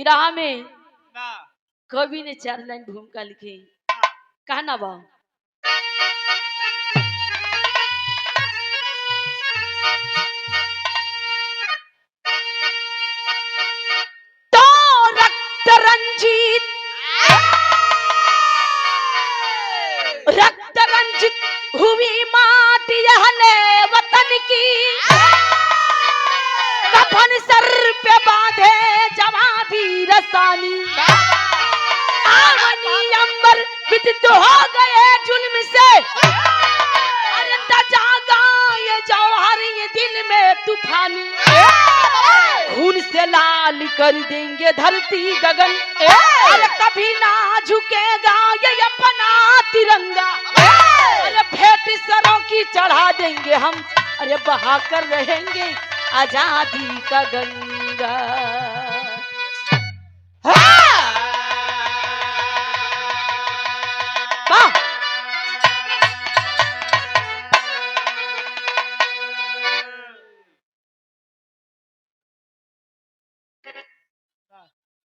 बिरहा में कवि ने 4 लाइन भूमिका लिखी। कहना बा तो रक्त रंजित हुई माटी यहने वतन की, कफन सर पे बांधे जवां वीर सानी, आवनी अंबर विदित हो गए जुल्म से, अरे जागा ये जौहर ये दिल में तूफानी, खून से लाल कर देंगे धरती गगन, अरे कभी ना झुकेगा ये अपना तिरंगा, अरे भेंट सरों की चढ़ा देंगे हम, अरे बहा कर रहेंगे आजादी का गंगा।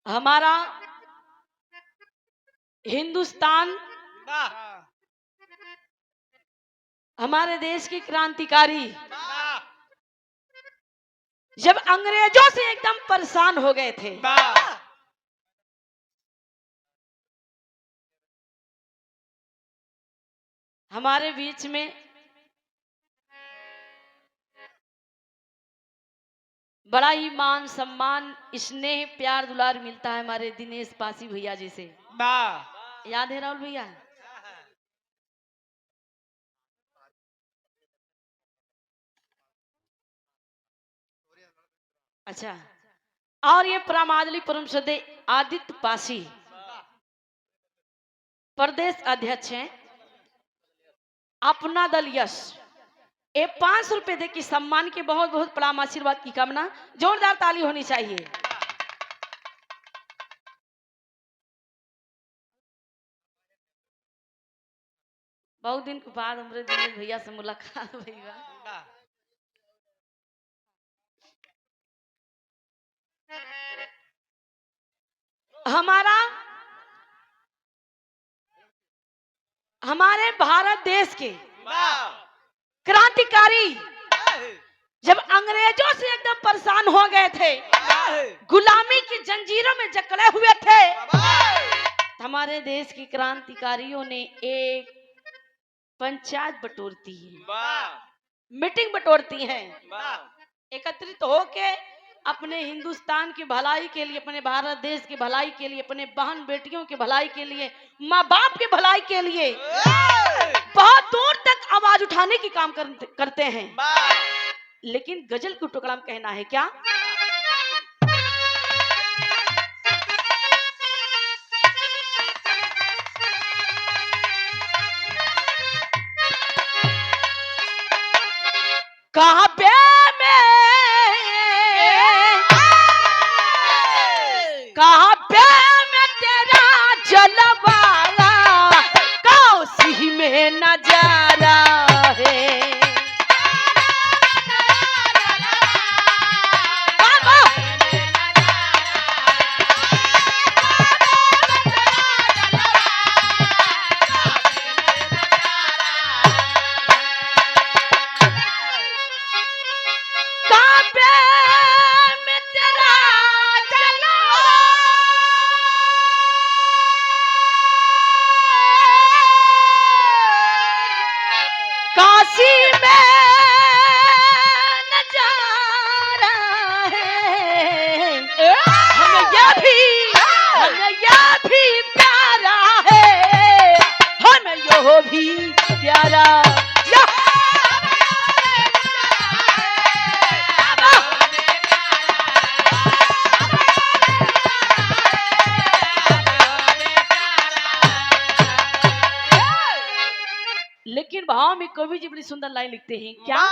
हमारा हिंदुस्तान हमारे देश के क्रांतिकारी जब अंग्रेजों से एकदम परेशान हो गए थे, हमारे बीच में बड़ा ही मान सम्मान स्नेह प्यार दुलार मिलता है हमारे दिनेश पासी भैया जी से। याद है राहुल भैया? अच्छा, और ये प्रामादली परम श्रद्धेय आदित्य पासी प्रदेश अध्यक्ष हैं, अपना दल यश, ये 500 रुपए दे की सम्मान के बहुत बहुत प्रणाम आशीर्वाद की कामना, जोरदार ताली होनी चाहिए। बहुत दिन के बाद हमारे दिनेश भैया से मुलाकात हुई बा। हमारे भारत देश के क्रांतिकारी जब अंग्रेजों से एकदम परेशान हो गए थे, गुलामी की जंजीरों में जकड़े हुए थे, हमारे देश के क्रांतिकारियों ने एक पंचायत बटोरती है, मीटिंग बटोरती हैं, एकत्रित होके अपने हिंदुस्तान की भलाई के लिए, अपने भारत देश की भलाई के लिए, अपने बहन बेटियों की भलाई के लिए, माँ बाप की भलाई के लिए बहुत दूर तक आवाज उठाने की काम करते हैं। लेकिन गजल के टुकड़ा में कहना है क्या? काबे में तेरा जलवाला काशी में नजारा है, काशी में नजारा है, हमें यह भी प्यारा है, हमें यह भी प्यारा। लेकिन भाव में कवि जी बड़ी सुंदर लाइन लिखते हैं क्या?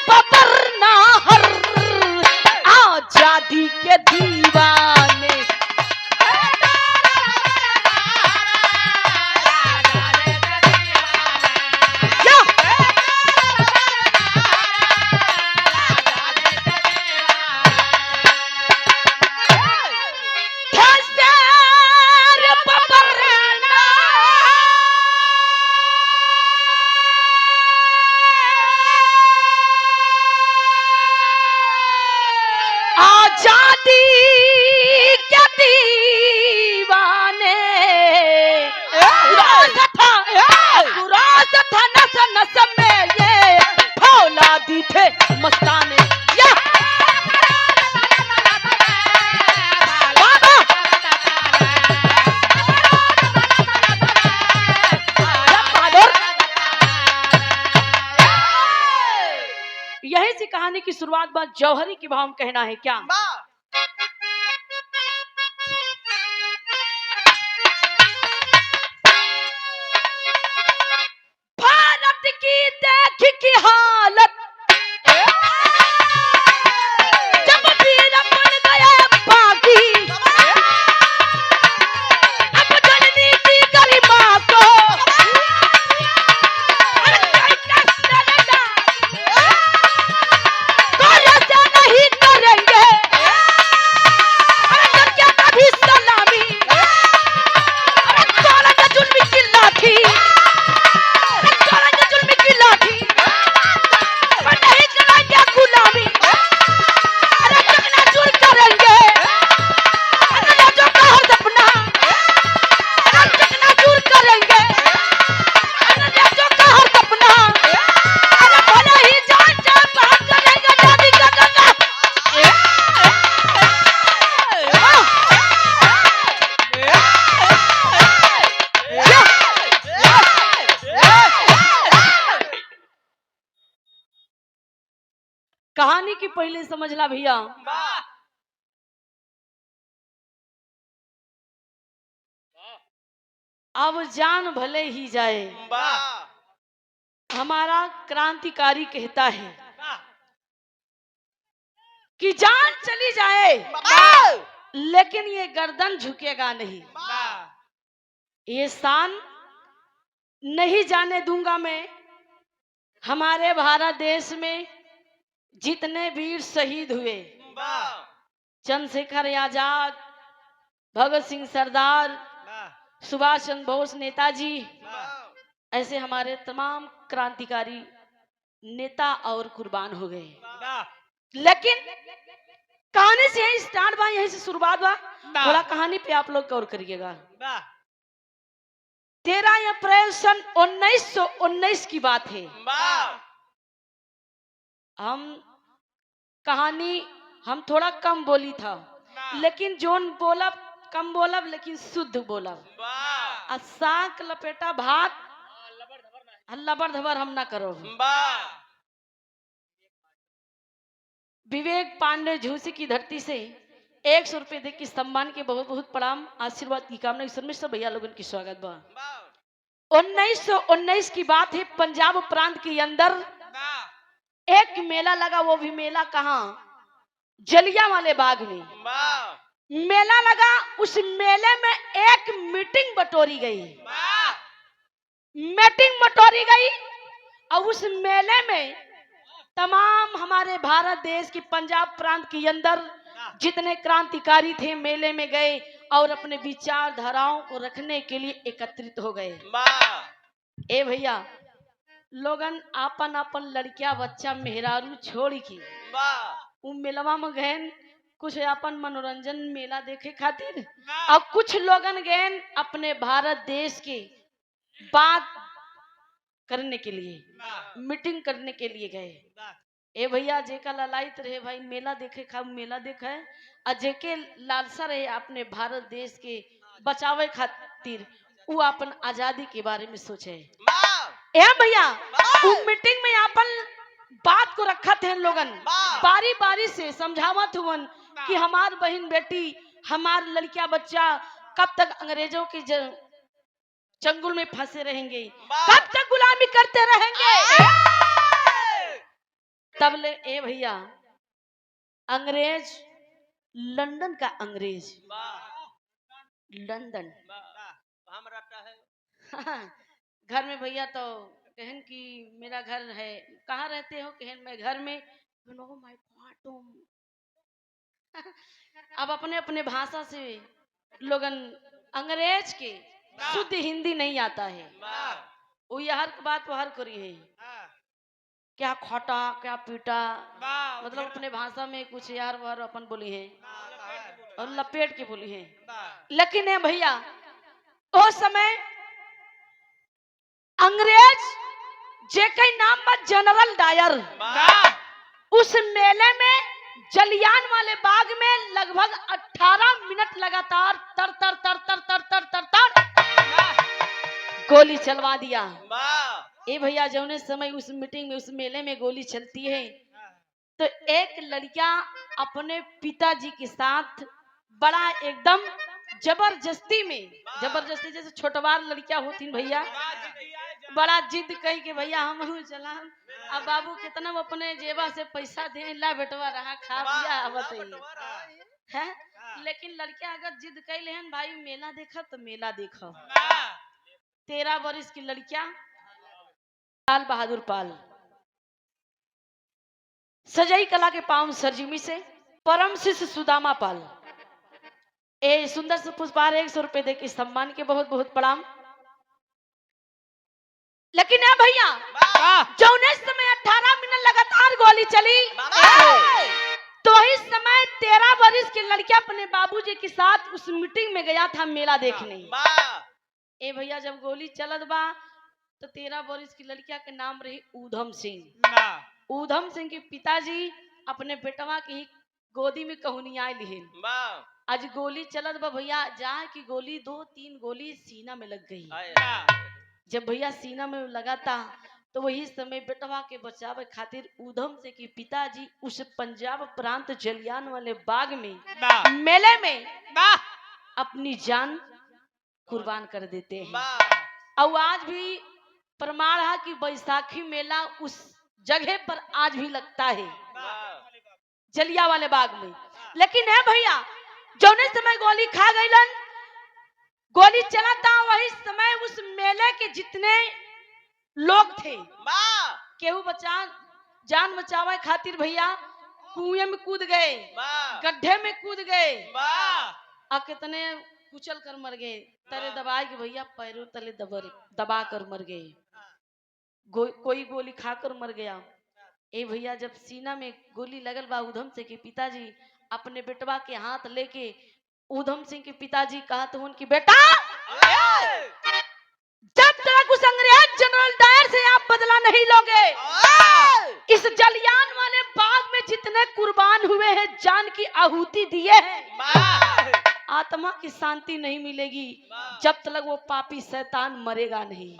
बबर नाहर आजादी के दीवाने, यही सी कहानी की शुरुआत बात जौहरी की भाव में कहना है क्या? भारत की देख की हालत जब वीर बन गए बागी, अब जननी की गरिमा को नहीं करेंगे क्या कभी सलामी, जुल्म की लाठी, जुल्म की लाठी नहीं करेंगे गुलामी, अरे चकनाचूर करेंगे जो कहा सपना, चकनाचूर करेंगे जो कहा सपना, अरे भले ही जान जान बात करेंगे दादी का गंगा। कहानी की पहले समझला भैया, अब जान भले ही जाए, हमारा क्रांतिकारी कहता है कि जान चली जाए लेकिन ये गर्दन झुकेगा नहीं, ये शान नहीं जाने दूंगा मैं। हमारे भारत देश में जितने वीर शहीद हुए, चंद्रशेखर आजाद, भगत सिंह सरदार, सुभाष चंद्र बोस नेताजी, ऐसे हमारे तमाम क्रांतिकारी नेता और कुर्बान हो गए। लेकिन कहानी से यही स्टार्ट बा, यही से शुरुआत बा। थोड़ा कहानी पे आप लोग गौर करिएगा। 13 अप्रैल सन 1919 की बात है। हम थोड़ा कम बोली था, लेकिन जोन बोलब कम बोलब लेकिन शुद्ध बोलब। साग लपेटा भात लबर धबर हम ना करो। विवेक पांडे झूसी की धरती से 100 रुपए दे के सम्मान के बहुत बहुत प्रणाम, आशीर्वाद की कामना ईश्वर में सब भैया लोगों की स्वागत बा। 1919 की बात है। पंजाब प्रांत के अंदर एक मेला लगा, वो भी मेला कहाँ, जलियांवाले बाग में मेला लगा। उस मेले में एक मीटिंग बटोरी गई, मीटिंग बटोरी गई और उस मेले में तमाम हमारे भारत देश की पंजाब प्रांत के अंदर जितने क्रांतिकारी थे मेले में गए और अपने विचारधाराओं को रखने के लिए एकत्रित हो गए। ए भैया लोगन आपन आपन लड़किया बच्चा मेहरारू छोड़ की उ मेलवा में गए, कुछ अपन मनोरंजन मेला देखे खातिर और कुछ लोगन गए अपने भारत देश के बात करने के लिए, मीटिंग करने के लिए गए। ए भैया जेका ललायत रहे भाई मेला देखे खा मेला देखा है, और जेके लालसा रहे अपने भारत देश के बचावे खातिर वो अपन आजादी के बारे में सोचे। ए भैया वो मीटिंग में अपन बात को रखा थे लोगन, बारी बारी से समझावत हुवन कि हमार बहन बेटी हमार लड़किया बच्चा कब तक अंग्रेजों के चंगुल में फंसे रहेंगे, कब तक गुलामी करते रहेंगे। तब ले ए भैया अंग्रेज, लंदन का अंग्रेज, लंदन हम रहता है घर में भैया तो कहन कि मेरा घर है, कहाँ रहते हो, कहन मैं घर में। अब अपने अपने भाषा से लोगन अंग्रेज के शुद्ध हिंदी नहीं आता है, वो हर बात वो हर करी है, क्या खोटा क्या पीटा, मतलब अपने भाषा में कुछ यार वार अपन बोली है और लपेट के बोली है। लेकिन है भैया उस समय अंग्रेज जेके नाम में जनरल डायर, उस मेले में जलियान वाले बाग में लगभग 18 मिनट लगातार तर तर तर तर तर तर तर तर गोली चलवा दिया। ए भैया जौने समय उस मीटिंग में उस मेले में गोली चलती है तो एक लड़किया अपने पिताजी के साथ बड़ा एकदम जबरदस्ती जैसे छोटवार लड़कियां होती भैया, बड़ा जिद कही कि भैया हम चला। अब बाबू कितना अपने जेबा से पैसा दे, ला बेटवा रहा खा पिया बताइए है। लेकिन लड़कियां अगर जिद कैले हैं भाई मेला देखा तो मेला देखो। 13 वर्ष की लड़कियां लाल बहादुर पाल सजई कला के पांव सरजिमी से परम शिष्य सुदामा पाल ए सुंदर से पुष्पार 100 रुपए दे के सम्मान के बहुत बहुत प्रणाम। लेकिन है भैया जौने समय 18 मिनट लगातार गोली चली तो इस समय 13 वर्ष की लड़कियां अपने बाबूजी के साथ उस मीटिंग में गया था मेला देखने। ए भैया जब गोली चलत बा तो 13 वर्ष की लड़किया के नाम रही ऊधम सिंह। ऊधम सिंह के पिताजी अपने बेटवा की गोदी में कहुनिया लिहिन। आज गोली चलत बा भैया जहाँ की गोली 2-3 गोली सीना में लग गई। जब भैया सीना में लगा था तो वही समय बेटवा के बचावे खातिर ऊधम सिंह के पिताजी उस पंजाब प्रांत जलियान वाले बाग में मेले में अपनी जान कुर्बान कर देते हैं। और आज भी प्रमाण है कि बैसाखी मेला उस जगह पर आज भी लगता है जलिया वाले बाग में। लेकिन है भैया जौने समय गोली खा गईलन, गोली चला था वही समय उस मेले के जितने लोग थे केहू जान बचावे खातिर भैया कुएं में कूद गए, गड्ढे में कूद गए और कितने कुचल कर मर गए। तले दबाए कि भैया पैरों तले दबा कर मर गए। कोई गोली खाकर मर गया। ए भैया जब सीना में गोली लगल बा ऊधम सिंह के पिताजी अपने बेटवा के हाथ लेके ऊधम सिंह के पिताजी कहा तो उनकी बेटा जब तक उस अंग्रेज जनरल डायर से आप बदला नहीं लोगे इस जलियान वाले बाग में जितने कुर्बान हुए हैं जान की आहुति दिए हैं आत्मा की शांति नहीं मिलेगी जब तक वो पापी शैतान मरेगा नहीं।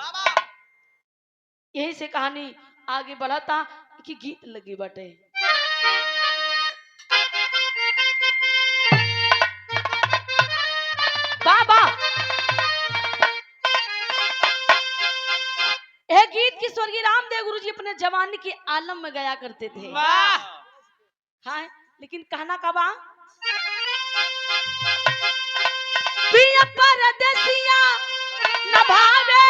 यही से कहानी आगे बढ़ा था कि गीत लगी बटे। बाबा यह गीत की स्वर्गीय रामदेव गुरु जी अपने जवानी के आलम में गाया करते थे। हाँ लेकिन कहना का बा पिया परदेसिया न भावे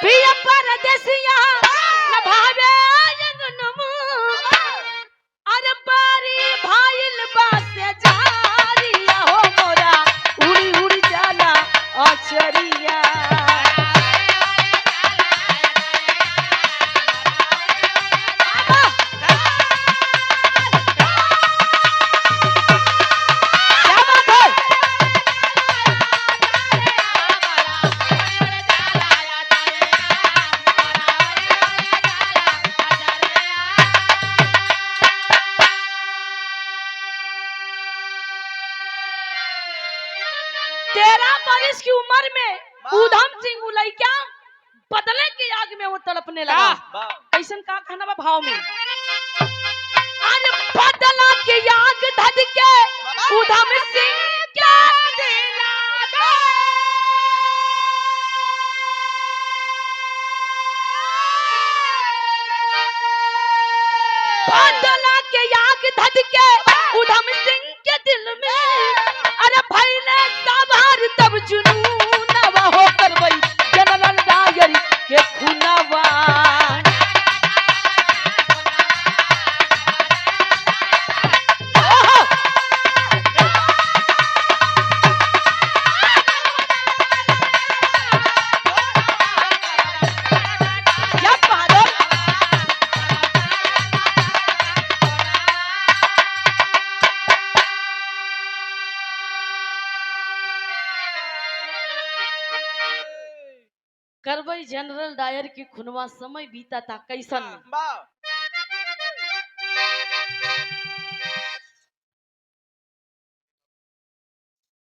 पिया परदेसिया न भावे अरे बारी भाईल बासे जारिया हो मोरा उड़ी उड़ी जाला अचरिया। की उम्र में ऊधम सिंह उलैया बदले की आग में वो तड़पने लगा। ऐसन का कहना बा भाव में आज बदला की आग धध के ऊधम सिंह क्या दिला दे बदला के आग धध के ऊधम सिंह के दिल में अरे भैले सवार तब जुनून नवा हो कर वही जनरल डायर के खुनवा करवई जनरल डायर की खुनवा समय बीता था कैसन।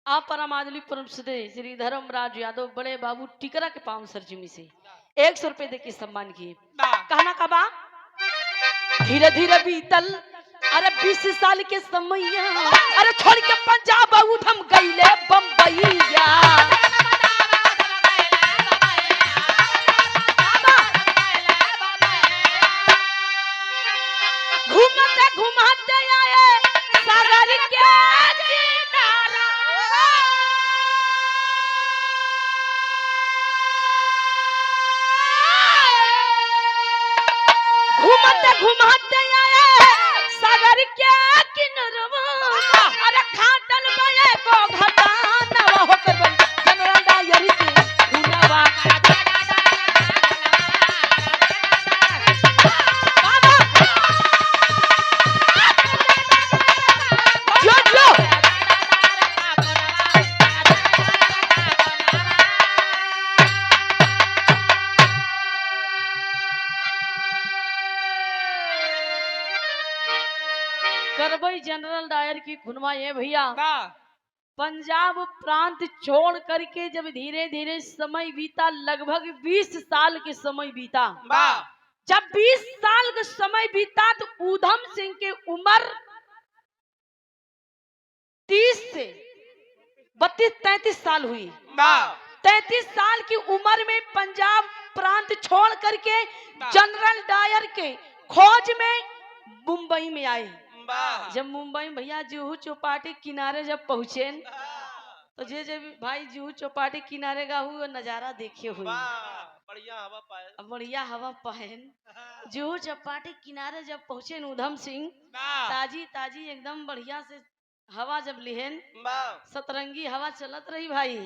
आप परमादली परम सुदे श्री धर्मराज यादव बड़े बाबू टिकरा के पाँव सरजुमी से 100 रुपए दे के सम्मान किए। कहना कबा धीरे धीरे बीतल अरे 20 साल के समय अरे छोड़ के पंजाब उधम गईले बम्बईया घूमते घुमाते आए सागर के किनारा घूमते घुमाते आए सागर के किनारवा अरे खाटल बये को घटाना होकर बन जनरल डायर की हुनवा करबई जनरल डायर की खुनवा ये भैया पंजाब प्रांत छोड़ करके जब धीरे धीरे समय बीता लगभग 20 साल के समय बीता जब 20 साल का समय बीता तो ऊधम सिंह के उम्र 30 से 32-33 साल हुई। 33 साल की उम्र में पंजाब प्रांत छोड़ करके जनरल डायर के खोज में मुंबई में आए। जब मुंबई में भैया जुहू चौपाटी किनारे जब पहुंचे तो जे जब भाई जुहू चौपाटी किनारे का हुआ नजारा देखे हुए बढ़िया हवा पहन जुहू चौपाटी किनारे जब पहुंचे ऊधम सिंह ताजी ताजी एकदम बढ़िया से हवा जब लिहन सतरंगी हवा चलत रही भाई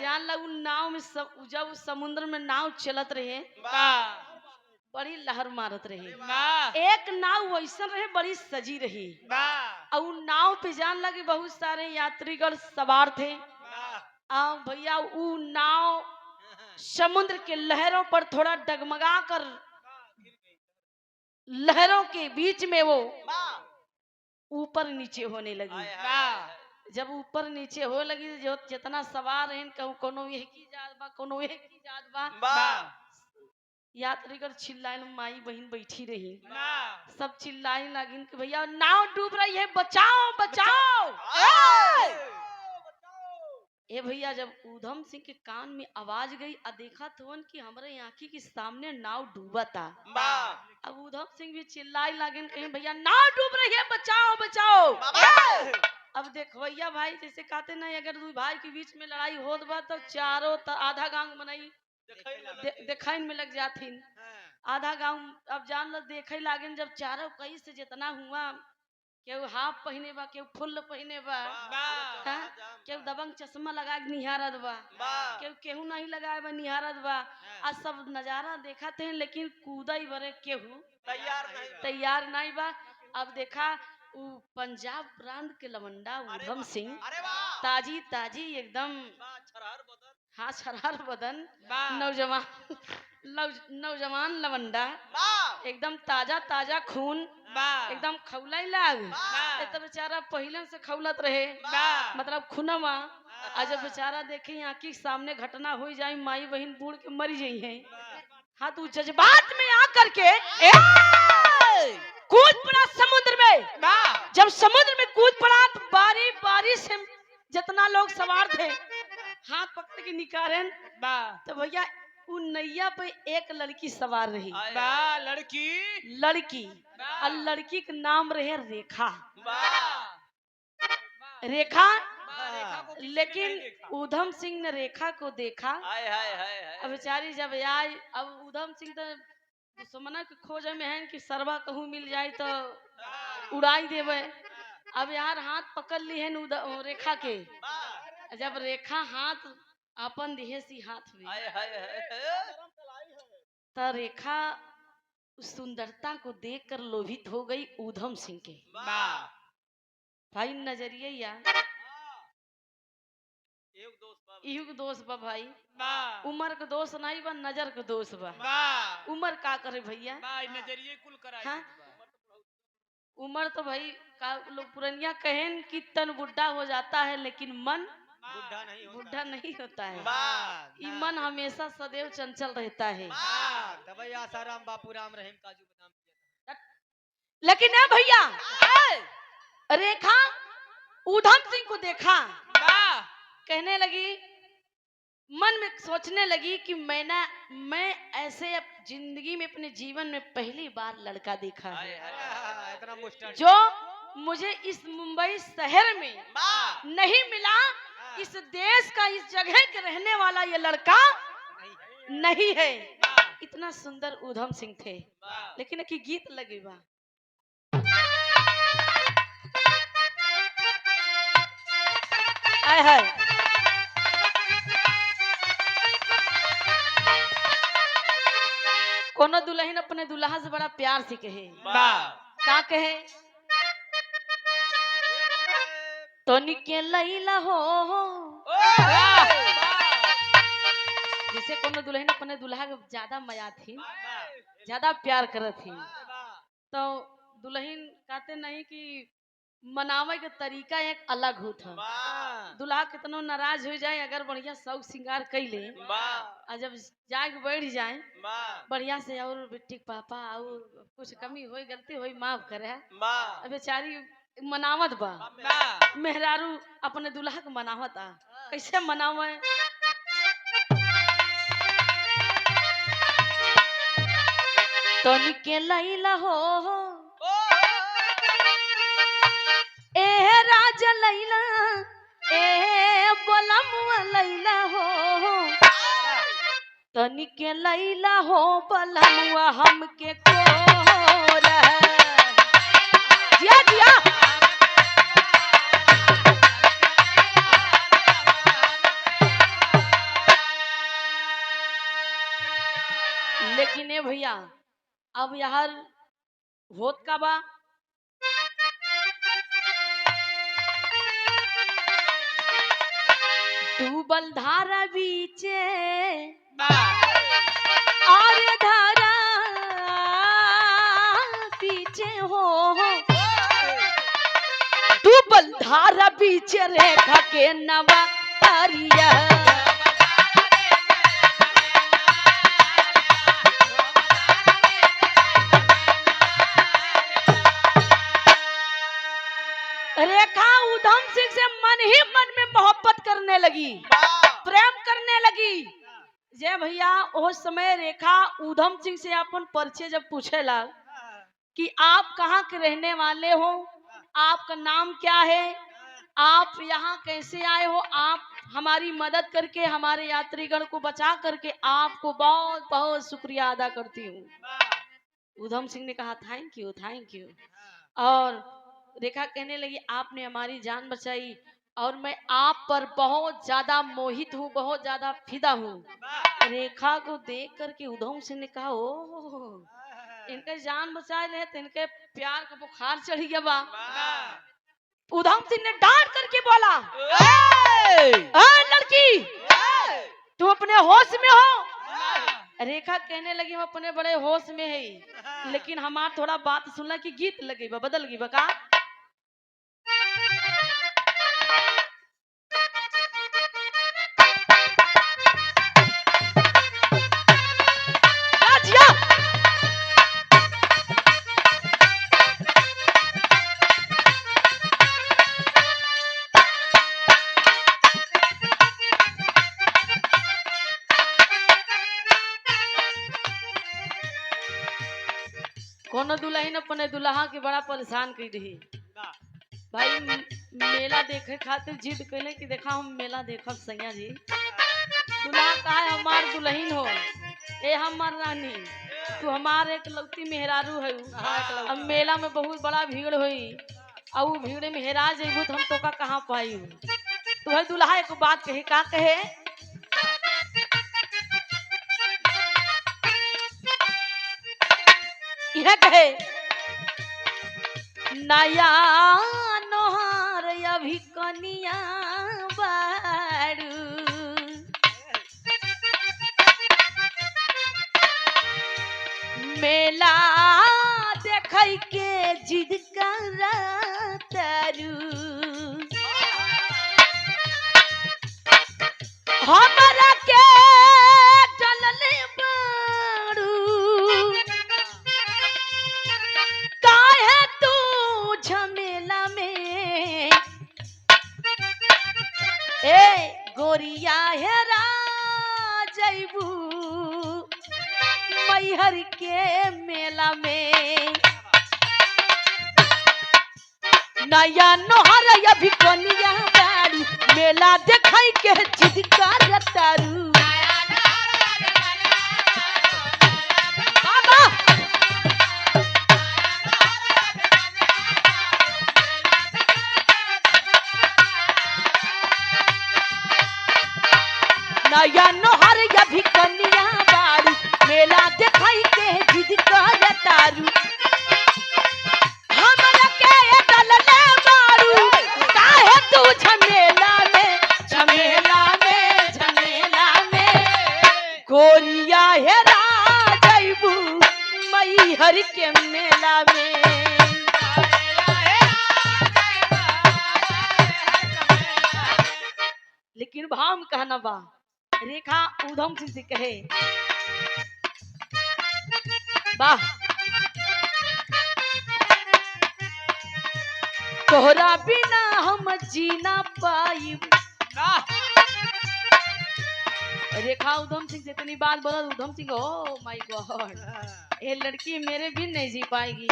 जान लग नाव में जब समुद्र में नाव चलत रहे बड़ी लहर मारत रही। एक नाव वैसा रहे बड़ी सजी रही और नाव पे जान लगे बहुत सारे यात्रीगण सवार थे। भैया वो नाव समुद्र के लहरों पर थोड़ा डगमगा कर लहरों के बीच में वो ऊपर नीचे होने लगी। जब ऊपर नीचे हो लगी जो जितना सवार है कोनो ये की जात बा कोनो ये की जात बा यात्रीगण चिल्लाए माई बहन बैठी रही सब चिल्लाए लगिन कि भैया नाव डूब रही है बचाओ बचाओ। ए भैया जब ऊधम सिंह के कान में आवाज गई देखा तो कि हमारे आंखी के सामने नाव डूबा था। अब ऊधम सिंह भी चिल्लाए लगिन कहीं भैया नाव डूब रही है बचाओ बचाओ। अब देख भैया भाई जैसे कहते नहीं अगर दो भाई के बीच में लड़ाई होत बा तो चारों आधा गांव बनाई देखाई में लग जाथिन आधा गांव। अब जान ल देखे लागिन जब चारों कई से जितना हुआ केहू हाफ पहने बा केहू फुल पहने बा केहू दबंग चश्मा लगा के निहारत बा केहू नहीं लगाए बा निहारत बा। आज सब नजारा देखते हैं लेकिन कूदई बरे केहू तैयार नहीं बा। अब देखा पंजाब प्रांत के लवंडा ऊधम सिंह ताजी ताजी एकदम हाँ छरार बदन नौजवान लवंडा एकदम ताजा ताजा खून एकदम खौलाई लाग तो बेचारा पहले से खौलत रहे मतलब खुनवा आज जब बेचारा देखे आंखी सामने घटना हो जाए माई बहन बूढ़ के मर जाई है। हाँ तू जज्बात में आकर के कूद पड़ा समुद्र में। जब समुद्र में कूद पड़ा तो बारी बारी से जितना लोग सवार थे हाथ पकड़ के निकाले तो भैया उन नैया पे एक लड़की सवार रही लड़की और लड़की का नाम रहे रेखा रेखा। लेकिन ऊधम सिंह ने रेखा को देखा अब बेचारी जब आई अब ऊधम सिंह तो दुश्मन के खोज में है कि सरवा कहूँ मिल जाए तो उड़ाई देवे। अब यार हाथ पकड़ ली है रेखा के जब रेखा हाथ अपन दिहेसी हाथ में तो रेखा सुंदरता को देखकर लोभित हो गई ऊधम सिंह के भाई नजरिए या दोस्त बा भाई उम्र का दोस्त नहीं बा नजर का दोस्त बा उम्र का करे भैया नजरिए कुल करा। हाँ? उम्र तो भाई का लोग पुरनिया कहें कि तन बुढ़ा हो जाता है लेकिन मन बुढ़ा नहीं होता है। ई मन हमेशा सदैव चंचल रहता है। आसाराम बापू राम रहीम काजू बादाम। लेकिन है भैया, रेखा ऊधम सिंह को देखा, कहने लगी, मन में सोचने लगी कि मैं ऐसे जिंदगी में अपने जीवन में पहली बार लड़का देखा है इतना मुस्टन जो मुझे इस मुंबई शहर में नहीं मिला। इस देश का, इस जगह के रहने वाला ये लड़का नहीं है। इतना सुंदर ऊधम सिंह थे। लेकिन एक गीत लगे बा, आय हाय, कोनो दुल्हन अपने दुल्हा से बड़ा प्यार से कहे, का कहे, तो निके लैला हो। जैसे कोनो दुल्हन अपने दुल्हा के ज्यादा मया थी, ज्यादा प्यार करत थी, तो दुल्हन कहते नहीं कि मनावे के तरीका एक अलग होता। दुल्हा कितनो नाराज हो जाए, अगर बढ़िया शौक श्रृंगार कैले और जब जाग बैठ जाए बढ़िया से, और बेटी पापा और कुछ कमी हो गलती हो माफ करे, बेचारी मनावत बा। मेहरारू अपने दुल्हा के मनावत आ, कैसे मनावे, तो निके लैला हो ए राजा लैला, ए बलमुआ लैला हो, तो निके लैला हो बलमुआ हमके कोर दिया दिया। लेकिन ए भैया, अब यार होत का बा, डूबल धारा बीचे और धारा पीछे हो, डूबल धारा बीचे रेखा के नवा तारिया। रेखा ऊधम सिंह से मन ही मन में मोहब्बत करने लगी, प्रेम करने लगी। जे भैया उस समय रेखा ऊधम सिंह से अपन परिचय जब पूछेला कि आप कहाँ के रहने वाले हो, आपका नाम क्या है, आप यहाँ कैसे आए हो, आप हमारी मदद करके हमारे यात्रीगण को बचा करके आपको बहुत बहुत शुक्रिया अदा करती हूँ। ऊधम सिंह ने कहा थैंक यू थैंक यू। और रेखा कहने लगी आपने हमारी जान बचाई और मैं आप पर बहुत ज्यादा मोहित हूँ, बहुत ज्यादा फिदा हूँ। रेखा को देख करके ऊधम सिंह ने कहा ओ इनके जान बचा ले तो इनके प्यार का बुखार चढ़ गया बा। ऊधम सिंह ने डांट करके बोला लड़की तुम अपने होश में हो। रेखा कहने लगी हम अपने बड़े होश में है, लेकिन हमार थोड़ा बात सुनला कि गीत लगे बा, बदल गई बका। कोनो दुल्हन अपने दुल्हा के बड़ा परेशान कर रही भाई, मेला देखे खातिर जिद कैले कि देखा हम मेला देखब सैया जी। दुल्हा कहा हमार दुल्हन हो, ए हमार रानी, तू हमार एक लौती मेहरारू है। अब मेला में बहुत बड़ा भीड़ हुई और वो भीड़ में हेरा जेबू तो हम तो का कहाँ पाई। तो है दुल्हा एक बात कहे, का कहे, यह कहे नया नोहार अभी कनिया बारू, मेला देख कई के जिद करा तारू हमरा के डलले बारू काहे तू झमेला में ए गोरिया हेरा जैबू मैहर के मेला में नया नोहर अभी कनिया बारू मेला देखाई के जिद करतारू बाबा नया नोहर अभी कनिया बारू मेला देखाई के जिद करतारू हमरा के डलले बारू काहे तू झमेला में गोरिया हेरा जैबू मैहर के मेला में लेकिन भाम कहना बा रेखा उधम सिंह से कहे वाह तोहरा बिना हम जीना पाई रेखा उधम सिंह से इतनी बात बोला Udham Singh oh my God ये लड़की मेरे भी नहीं जी पाएगी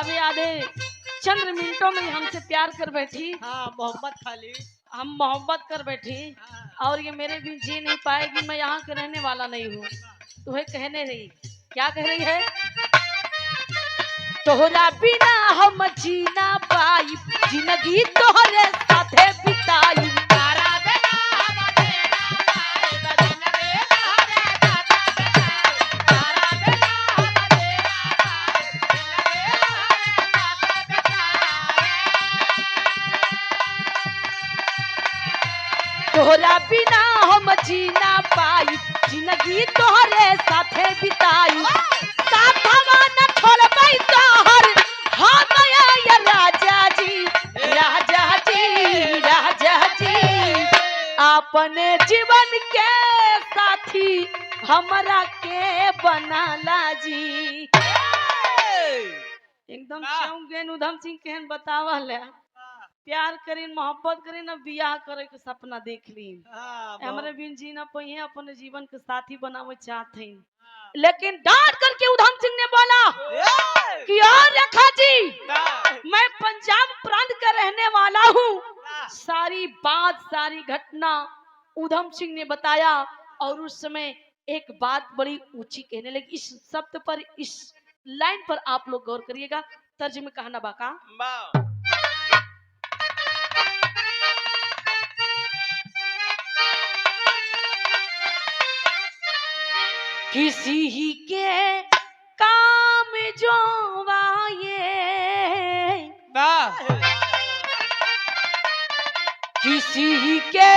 अभी आधे चंद मिनटों में हमसे प्यार कर बैठी मोहम्मद खाली हम मोहब्बत कर बैठी और ये मेरे भी जी नहीं पाएगी मैं यहाँ के रहने वाला नहीं हूँ तुम्हें कहने रही क्या कह रही है तोहरा बिना हम जीना पाई जिंदगी तोहरे साथे बिताई तोहरा बिना हम जीना पाई जिंदगी तोहरे साथे बिताई साथवा न छोड़बै तोहर हम या राजा जी अपने जीवन के साथी हमरा के बनाला जी एकदम चौगेन उधम सिंह केहन बतावल है प्यार करीन मोहब्बत करीन अब बियाह करे के सपना देख ली हमरे बिन जी ना पहिए अपने जीवन के साथी बनावे चाहते लेकिन डांट करके उधम सिंह ने बोला कि यार रेखा जी मैं पंजाब प्रांत का रहने वाला हूँ सारी बात सारी घटना उधम सिंह ने बताया और उस समय एक बात बड़ी ऊंची कहने लगी इस शब्द पर इस लाइन पर आप लोग गौर करिएगा तर्जुमे कहना बाका किसी ही के काम जो आए किसी ही के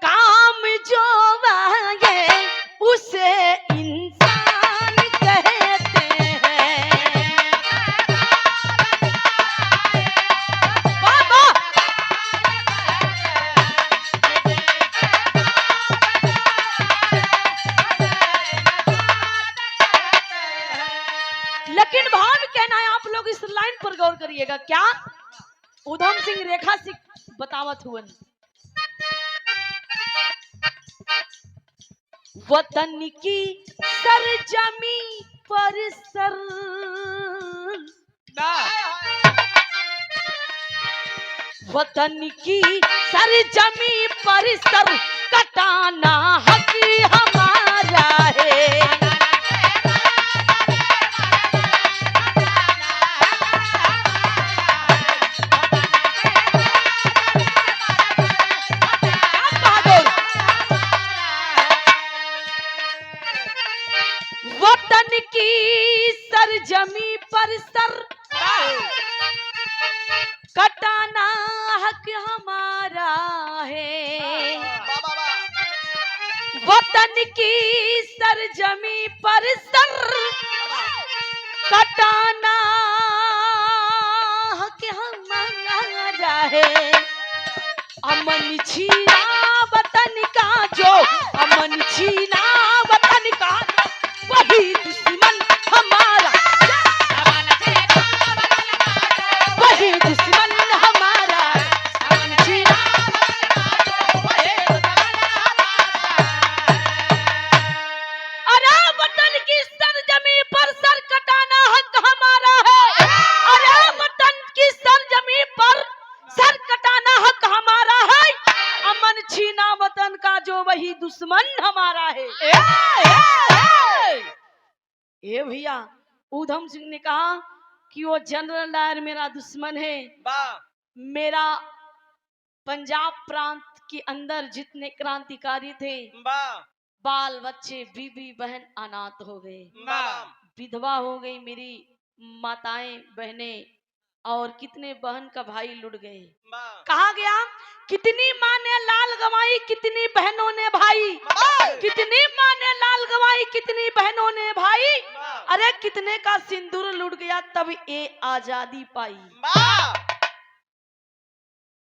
काम जो आए उसे इंसान कहते हैं बाबा लेकिन भाव कहना है आप लोग इस लाइन पर गौर करिएगा क्या उधम सिंह रेखा सिंह बतावत हुए वतन की सरजमी पर सर वतन की सरजमी पर सर कटाना हक हमारा है की सरजमी पर सर कटाना हक हमारा है वतन की सरजमी पर सर कटाना है। अमन छीना वतन का जो, अमन छीना वतन का जो, वही दुश्मन हमारा, वही दुश्मन हमारा। अमन छीना अरे वतन की सरजमी पर सर कटाना हक हमारा है। अरे वतन की सरजमी पर सर कटाना हक हमारा है। अमन छीना वतन का जो, वही दुश्मन हमारा है। ए भैया, ऊधम सिंह ने कहा कि वो जनरल डायर मेरा दुश्मन है। मेरा पंजाब प्रांत के अंदर जितने क्रांतिकारी थे, बाल बच्चे बीबी बहन अनाथ हो गए, विधवा हो गई मेरी माताएं बहनें, और कितने बहन का भाई लुट गए। कहा गया कितनी माँ ने लाल गंवाई, कितनी बहनों ने भाई, कितनी माँ ने लाल गंवाई, कितनी बहनों ने भाई। अरे कितने का सिंदूर लुट गया, तब ये आजादी पाई,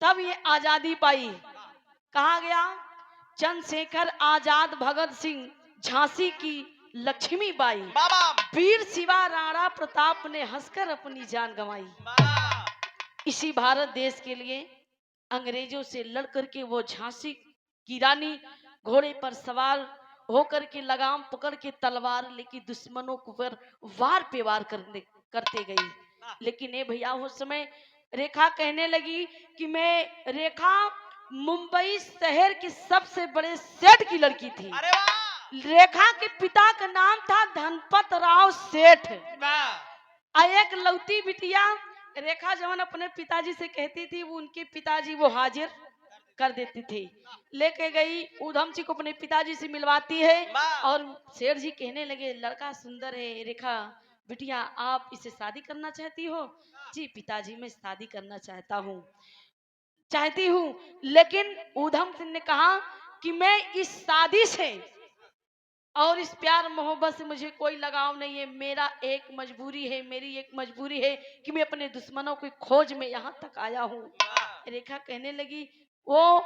तब ये आजादी पाई। कहा गया चंद्रशेखर आजाद, भगत सिंह, झांसी की लक्ष्मीबाई, वीर शिवा राणा प्रताप ने हंसकर अपनी जान गंवाई। इसी भारत देश के लिए अंग्रेजों से लड़ करके वो झांसी की रानी घोड़े पर सवार होकर के लगाम पकड़ के तलवार लेके दुश्मनों को पर वार पे वार करते गई। लेकिन ये भैया उस समय रेखा कहने लगी कि मैं रेखा मुंबई शहर के सबसे बड़े सेठ की लड़की थी। रेखा के पिता का नाम था धनपत राव सेठ। एक लौती बिटिया रेखा जवन अपने पिताजी से कहती थी, वो उनके पिताजी वो हाजिर कर देती थी। लेके गई ऊधम सिंह को अपने पिताजी से मिलवाती है, और सेठ जी कहने लगे लड़का सुंदर है, रेखा बिटिया आप इसे शादी करना चाहती हो? जी पिताजी मैं शादी करना चाहती हूँ। लेकिन ऊधम सिंह ने कहा कि मैं इस शादी से और इस प्यार मोहब्बत से मुझे कोई लगाव नहीं है। मेरा एक मजबूरी है, मेरी एक मजबूरी है कि मैं अपने दुश्मनों की खोज में यहाँ तक आया हूँ। रेखा कहने लगी वो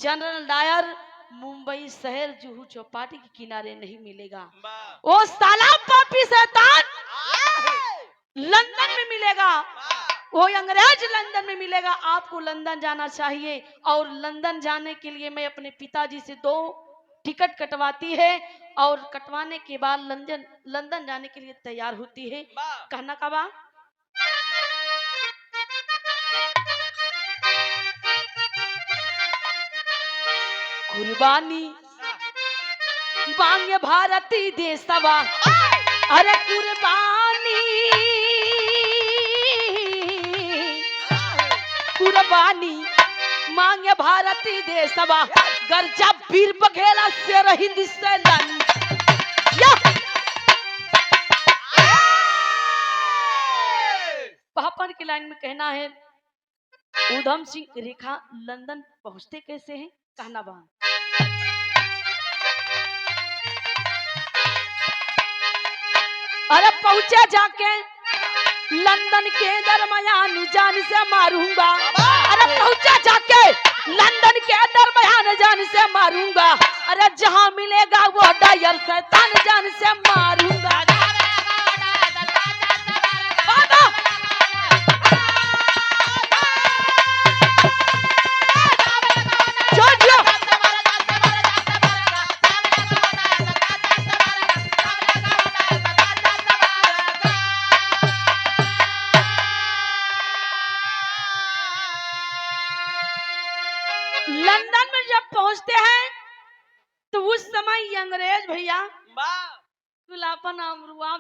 जनरल डायर मुंबई शहर जुहू चौपाटी के किनारे नहीं मिलेगा, वो साला पापी शैतान लंदन में मिलेगा, वो अंग्रेज लंदन में मिलेगा। आपको लंदन जाना चाहिए, और लंदन जाने के लिए मैं अपने पिताजी से 2 टिकट कटवाती है, और कटवाने के बाद लंदन जाने के लिए तैयार होती है। कहना का बा कुर्बानी मांगे भारती देशवा, अरे कुर्बानी कुर्बानी मांगे भारती देशवा, गर्जा वीर बघेला से हिंद से लन। पापड़ की लाइन में कहना है ऊधम सिंह रेखा लंदन पहुंचते कैसे हैं? कहना बा अरे पहुंचा जाके लंदन के दरमियान जान से मारूंगा। अरे पहुंचा जाके लंदन के दरमियान जान से मारूंगा। अरे जहां मिलेगा वो डायर शैतान जान से मारूंगा। लंदन में जब पहुंचते हैं तो उस समय अंग्रेज भैया खुलापन अमरुआ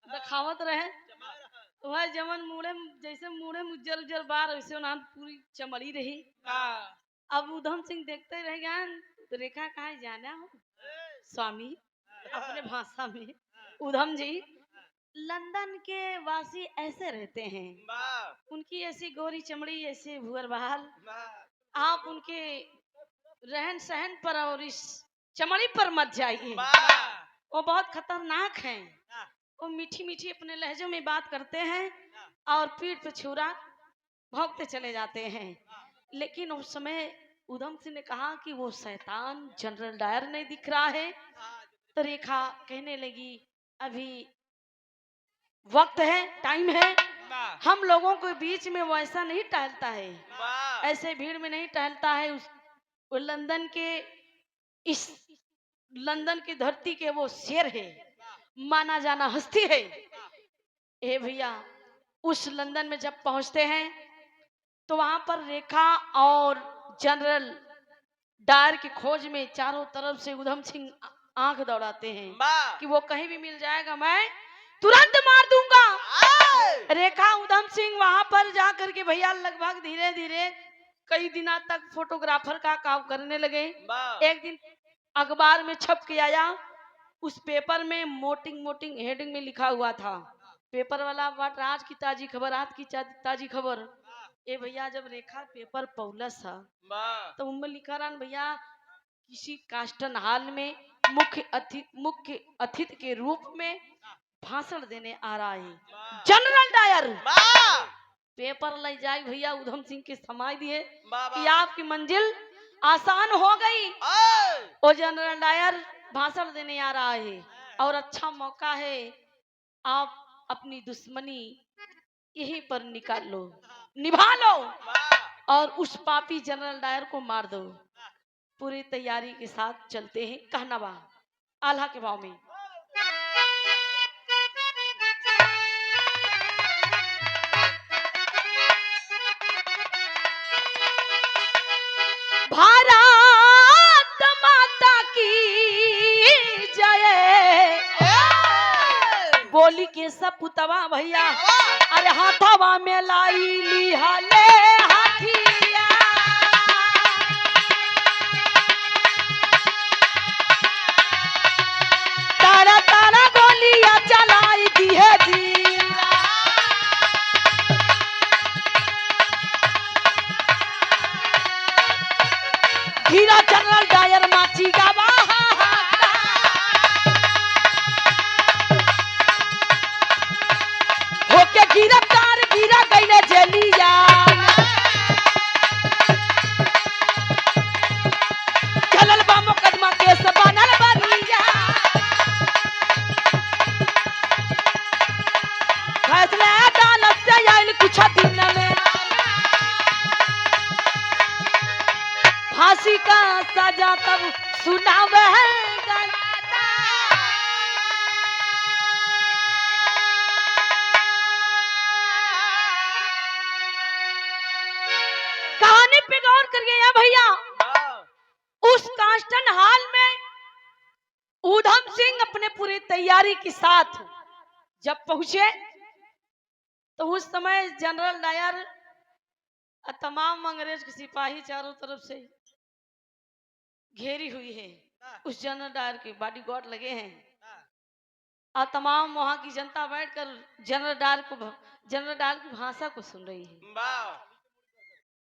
दिखावत रहे। वह जमन मुड़े जैसे मुड़े उज्जर उज्जर बार वैसे उन्हें पूरी चमड़ी रही। अब ऊधम सिंह देखते रह गए तो रेखा कहा जाना हो स्वामी अपने भाषा में। ऊधम जी लंदन के वासी ऐसे रहते हैं, उनकी ऐसी गोरी चमड़ी ऐसे भुअर बहाल, आप उनके रहन सहन पर और इस चमड़ी पर मत जाइए, वो बहुत खतरनाक हैं। वो मीठी मीठी अपने लहजों में बात करते हैं और पीठ पे छुरा भोगते चले जाते हैं। लेकिन उस समय उधम सिंह ने कहा कि वो शैतान जनरल डायर नहीं दिख रहा है। तो रेखा कहने लगी अभी वक्त है, टाइम है, हम लोगों के बीच में वो ऐसा नहीं टहलता है, ऐसे भीड़ में नहीं टहलता है। वो लंदन के इस लंदन की धरती के वो शेर है, माना जाना हस्ती है। ए भैया, उस लंदन में जब पहुंचते हैं तो वहां पर रेखा और जनरल डायर की खोज में चारों तरफ से उधम सिंह आंख दौड़ाते हैं कि वो कहीं भी मिल जाएगा मैं तुरंत मार दूंगा। रेखा उधम सिंह वहां पर जाकर के भैया लगभग धीरे धीरे कई दिनों तक फोटोग्राफर का काम करने लगे। एक दिन अखबार में छप के आया, उस पेपर में मोटिंग मोटिंग हेडिंग में लिखा हुआ था, पेपर वाला बात आज की ताजी खबर, आज की ताजी खबर। ए भैया, जब रेखा पेपर पौलस था तो उनमें लिखा रहा भैया किसी कास्टन हॉल में मुख्य अतिथि के रूप में भाषण देने आ रहा है जनरल डायर। पेपर ले जाए भैया उधम सिंह के समाई दिए कि आपकी मंजिल आसान हो गई। वो जनरल डायर भाषण देने आ रहा है और अच्छा मौका है, आप अपनी दुश्मनी यहीं पर निकाल लो, निभा लो और उस पापी जनरल डायर को मार दो। पूरी तैयारी के साथ चलते हैं कहनावा आल्हा के भाव में। भारत माता की जय बोली के सपुतवा भैया, अरे हाथवा में लाई लिहाले हाथिया, तारा तारा गोलियां चलाई दी है जीरा। हीरा जनरल डायर माची का होके गिरफ्तार गिरा गईले जेलिया, चलल बा मुकदमा केस बनल बरिया, फैसला अदालत से आयल कुछ दिन में, फांसी का सजा तब सुनावे कहानी पे गौर करिए भैया। उस कास्टन हॉल में उधम सिंह अपने पूरी तैयारी के साथ जब पहुंचे तो उस समय जनरल डायर तमाम अंग्रेज के सिपाही चारों तरफ से घेरी हुई है, उस जनरल डायर के बॉडीगार्ड लगे हैं और तमाम वहां की जनता बैठकर जनरल डायर की भाषा को सुन रही है।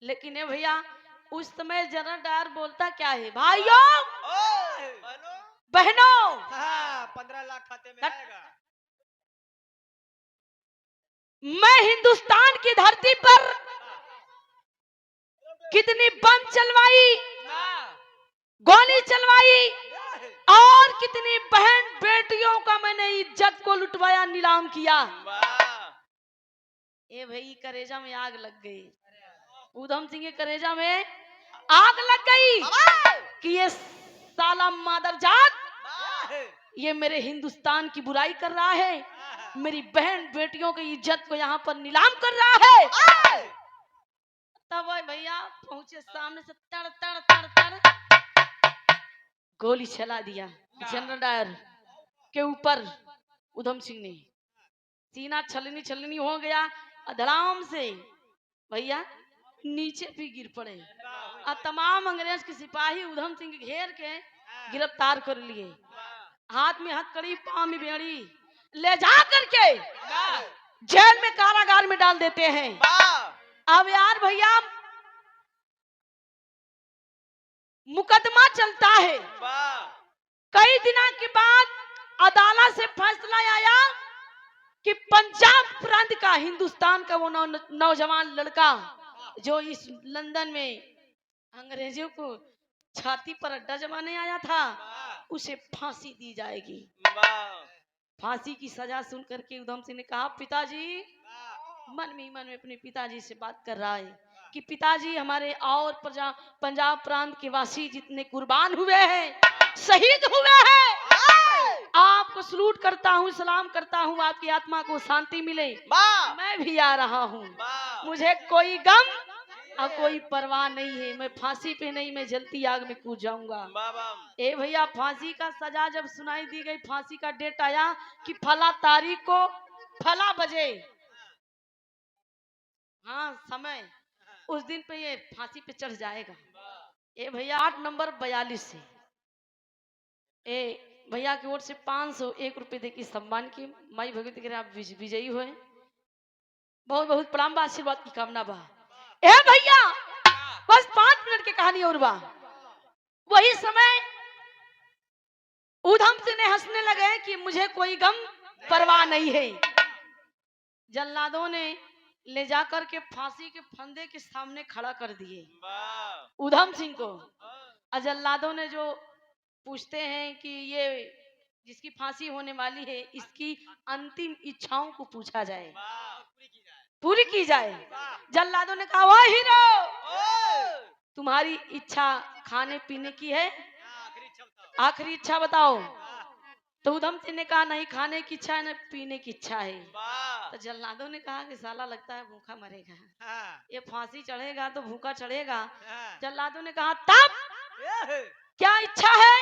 लेकिन ये भैया उस समय जनरल डायर बोलता क्या है, भाइयों बहनों 15 लाख खाते में आएगा। मैं हिंदुस्तान की धरती पर कितनी बम चलवाई, गोली चलवाई और कितनी बहन बेटियों का मैंने इज्जत को लुटवाया, नीलाम किया। ए भाई करेजा में आग लग गई, उधम सिंह के करेजा में आग लग गई कि ये साला मादरजात ये मेरे हिंदुस्तान की बुराई कर रहा है, मेरी बहन बेटियों की इज्जत को यहाँ पर नीलाम कर रहा है। तब भैया पहुंचे सामने से तड़ तड़ तड़ तड़ गोली चला दिया जनरल डायर के ऊपर। उधम सिंह ने सीना छलनी छलनी हो गया, धड़ाम से भैया नीचे भी गिर पड़े और तमाम अंग्रेज के सिपाही उधम सिंह के घेर के गिरफ्तार कर लिए, हाथ में हथकड़ी पांव में बेड़ी ले जा करके जेल में कारागार में डाल देते हैं। अब यार भैया मुकदमा चलता है, कई दिनों के बाद अदालत से फैसला आया कि पंजाब प्रांत का हिंदुस्तान का वो नौजवान लड़का जो इस लंदन में अंग्रेजों को छाती पर अड्डा जमाने आया था, उसे फांसी दी जाएगी। फांसी की सजा सुन करके उधम सिंह ने कहा, पिताजी, मन में अपने पिताजी से बात कर रहा है कि पिताजी, हमारे और पंजाब प्रांत के वासी जितने कुर्बान हुए हैं, शहीद हुए हैं, आपको सलूट करता हूँ, सलाम करता हूँ, आपकी आत्मा को शांति मिले। मैं भी आ रहा हूँ, मुझे कोई गम और कोई परवाह नहीं है, मैं फांसी पे नहीं, मैं जलती आग में कूद जाऊंगा। ए भैया, फांसी का सजा जब सुनाई दी गई, फांसी का डेट आया कि फला तारीख को फला बजे, हाँ समय, उस दिन पे ये फांसी पे चढ़ जाएगा। ए भैया 8 नंबर 42 से ए भैया की ओर से 501 रुपए दे की सम्मान की माई भगवती के आप विजयी हुए। बहुत बहुत प्रणाम बा, आशीर्वाद की कामना बा। ए भैया बस 5 मिनट की कहानी और बा। वही समय उधम सिंह ने हंसने लगे कि मुझे कोई गम परवाह नहीं है। जल्लादों ने ले जाकर के फांसी के फंदे के सामने खड़ा कर दिए उधम सिंह को। जल्लादों ने जो पूछते हैं कि ये जिसकी फांसी होने वाली है, इसकी अंतिम इच्छाओं को पूछा जाए, पूरी की जाए। जल्लादों ने कहा, वाह हीरो, तुम्हारी इच्छा खाने पीने की है, आखिरी इच्छा बताओ। तो उधम सिंह ने कहा, नहीं खाने की इच्छा है, न पीने की इच्छा है। तो जल्लादों ने कहा कि साला लगता है भूखा मरेगा, ये फांसी चढ़ेगा तो भूखा चढ़ेगा। जल्लादों ने कहा, तब क्या इच्छा है?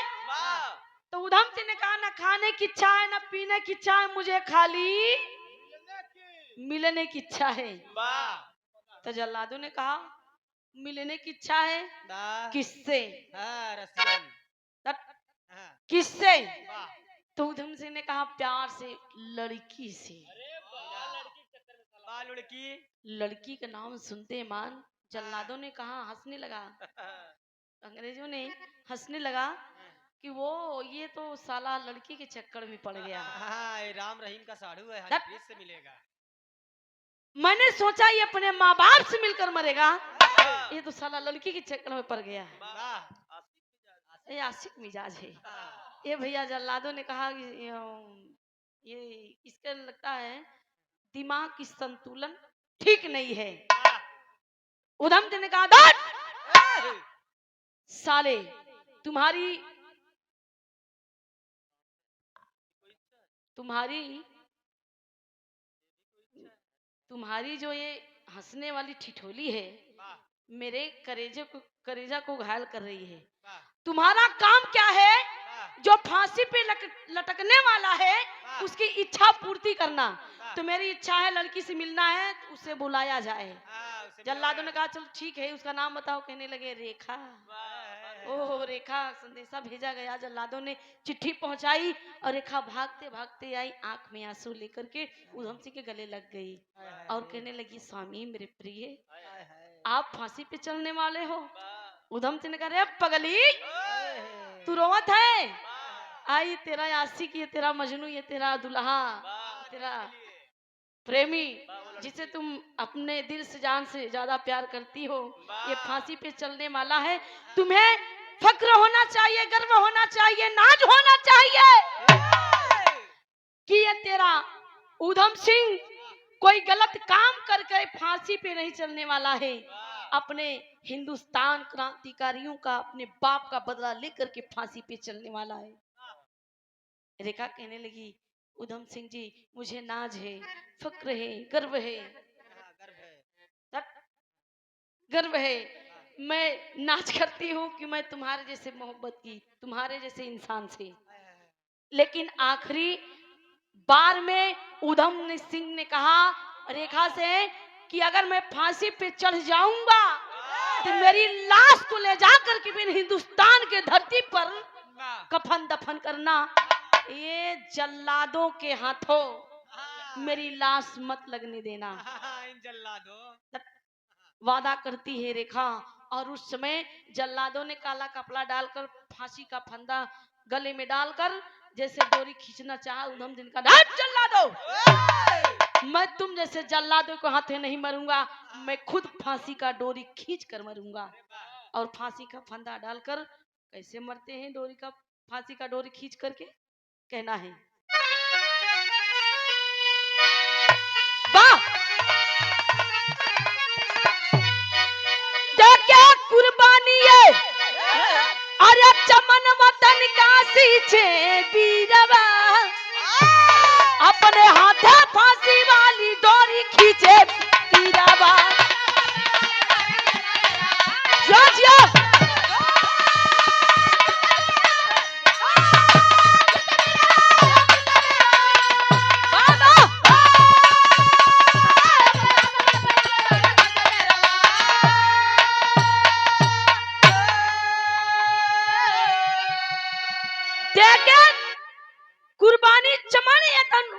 तो उधम सिंह ने कहा, ना खाने की इच्छा है, ना पीने की इच्छा है, मुझे खाली मिलने की इच्छा है। तो जल्लादों ने कहा, मिलने की इच्छा है किससे? किससे? तो उधम सिंह ने कहा, प्यार से, लड़की से। लड़की का नाम सुनते मान जल्लादों ने कहा, हंसने लगा, अंग्रेजों ने हंसने लगा कि वो ये तो साला लड़की के चक्कर में पड़ गया। राम रहीम का साड़ू है, हनीप्रीत से मिलेगा। मैंने सोचा ये अपने माँ बाप से मिलकर मरेगा, ये तो साला लड़की के चक्कर में पड़ गया। ये आशिक मिजाज है। ये भैया जल्लादों ने कहा कि ये इसका लगता है दिमाग की संतुलन ठीक नहीं है। उधम सिंह ने कहा, साले तुम्हारी जो ये हंसने वाली ठिठोली है, मेरे करेजा को घायल कर रही है। तुम्हारा काम क्या है? जो फांसी पे लटकने वाला है उसकी इच्छा पूर्ति करना। तो मेरी इच्छा है लड़की से मिलना है, तो उसे बुलाया जाए। जल्लादों ने कहा, चलो ठीक है, उसका नाम बताओ। कहने लगे, रेखा। ओह रेखा, संदेशा भेजा गया। जल्लादों ने चिट्ठी पहुंचाई और रेखा भागते भागते आई, आंख में आंसू लेकर के उधम सिंह के गले लग गई और कहने लगी, स्वामी मेरे प्रिय, आप फांसी पे चलने वाले हो। उधम सिंह ने कहा, रे पगली, तू रोवत है? आई तेरा आशिक, ये तेरा मजनू, ये तेरा दुल्हा, तेरा प्रेमी, जिसे तुम अपने दिल से जान से ज्यादा प्यार करती हो, ये फांसी पे चलने वाला है। तुम्हें फक्र होना चाहिए, गर्व होना चाहिए, नाज होना चाहिए कि ये तेरा उधम सिंह कोई गलत काम करके फांसी पे नहीं चलने वाला है, अपने हिंदुस्तान क्रांतिकारियों का, अपने बाप का बदला लेकर के फांसी पे चलने वाला है। रेखा कहने लगी, उधम सिंह जी, मुझे नाज है, फक्र है, गर्व है, गर्व है। मैं नाच करती हूँ कि मैं तुम्हारे जैसे मोहब्बत की, तुम्हारे जैसे इंसान से। लेकिन आखिरी बार में उधम सिंह ने कहा रेखा से कि अगर मैं फांसी पे चढ़ जाऊंगा तो मेरी लाश को ले जाकर के फिर हिंदुस्तान के धरती पर कफन दफन करना। ये जल्लादों के हाथों मेरी लाश मत लगने देना। वादा करती है रेखा। और उस समय जल्लादों ने काला कपड़ा डालकर, फांसी का फंदा गले में डालकर जैसे डोरी खींचना चाहा उधम दिन का ढाट जल्ला दो। मैं तुम जैसे जल्लादों को हाथे नहीं मरूंगा, मैं खुद फांसी का डोरी खींच कर मरूंगा। और फांसी का फंदा डालकर कैसे मरते हैं डोरी का, फांसी का डोरी खींच करके कहना है वाह क्या कुर्बानी है, अरे चमन वतन का सींचे बीरवा, अपने हाथे फांसी वाली डोरी खींचे बीरवा। जो जो कुर्बानी चमाने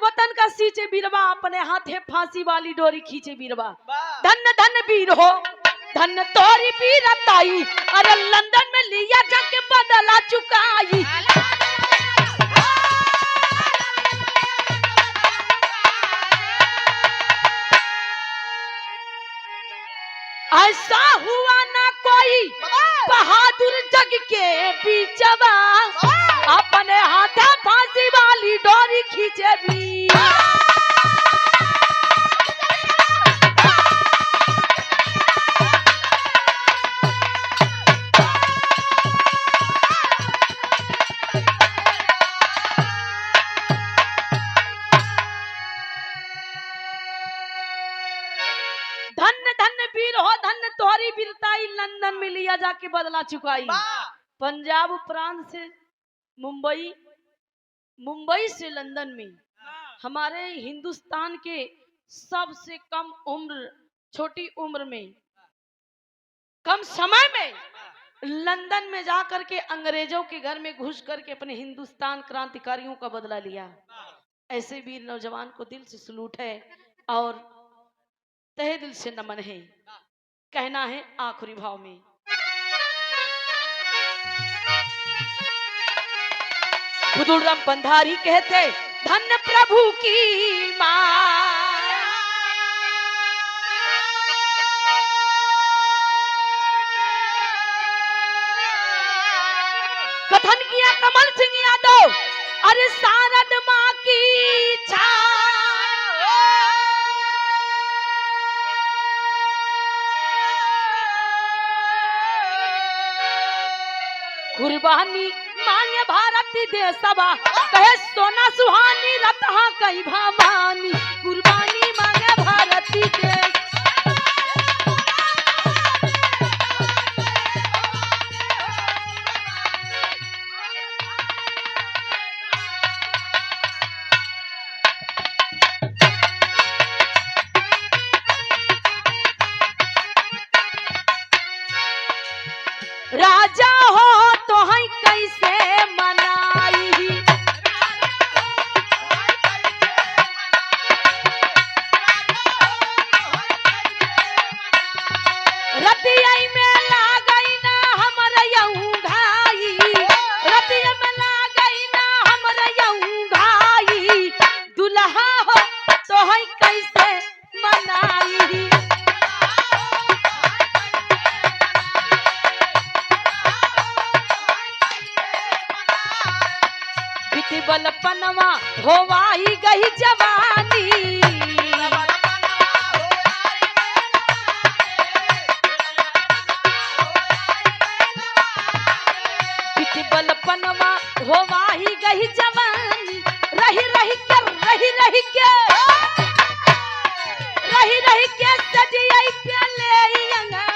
वतन का सींचे बीरवा, अपने हाथे फांसी वाली डोरी खींचे बीरवा। धन धन वीर हो, धन तोरी वीरताई, अरे लंदन में लिया जाके बदला चुकाई। ऐसा हुआ ना कोई बहादुर जग के बीचवा, अपने हाथे फांसी वाली डोरी खींचे भी। धन धन वीर हो, धन तोहरी वीरताई, लंदन में लिया जाके बदला चुकाई। पंजाब प्रांत से मुंबई, मुंबई से लंदन में हमारे हिंदुस्तान के सबसे कम उम्र, छोटी उम्र में, कम समय में लंदन में जाकर के अंग्रेजों के घर में घुस करके अपने हिंदुस्तान क्रांतिकारियों का बदला लिया। ऐसे वीर नौजवान को दिल से सलूट है और तहे दिल से नमन है। कहना है आखिरी भाव में खुदुरम पंधारी कहते धन प्रभु की मां, कथन किया कमल सिंह यादव, अरे सारद मां की छा। कुर्बानी मांगे भारती देशवा, कहे सोना सुहानी रतहा कई भवानी। कुर्बानी मांगे भारती देश, राजा हो तो है कैसे मनाई। रतिया में ला गई ना हमर यऊ घाई, रतिया में ला गई ना हमर यऊ घाई। दुल्हा हो तो है कैसे मनाई। बलपनवा होवाई गई जवानी, बलपनवा होवाई गई जवानी। रही रही के रही रही के रही रही के सजिया के ले अंगा